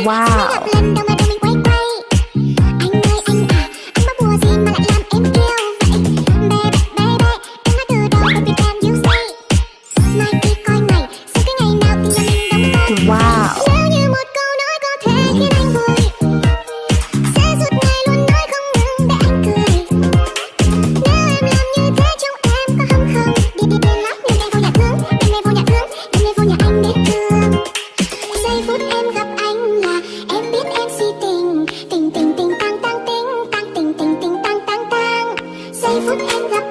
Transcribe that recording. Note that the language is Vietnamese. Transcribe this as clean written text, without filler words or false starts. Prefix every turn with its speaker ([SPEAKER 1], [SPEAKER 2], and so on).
[SPEAKER 1] Wow.
[SPEAKER 2] Gặp lần đầu mà đôi mình quay quay. Anh ơi anh à, anh có bùa gì mà lại làm em yêu vậy? Baby baby, em nói từ đầu baby can you say? Mai kia coi ngày, sau cái ngày nào thì nhà mình đóng con.
[SPEAKER 1] Wow.
[SPEAKER 2] Nếu như một câu nói có thể khiến anh vui, sẽ suốt ngày luôn nói không ngừng để anh cười. Nếu em làm như thế trong em có hâm không? Đi đi đi lắm nhưng đêm vô nhà thương, đêm nay vô nhà thương, đêm nay vô nhà anh biết thương. Giây phút em gặp anh là em biết em si tình, tình tình tình tang tang tình, tang tình tình tình tang tang tang. Giây phút em gặp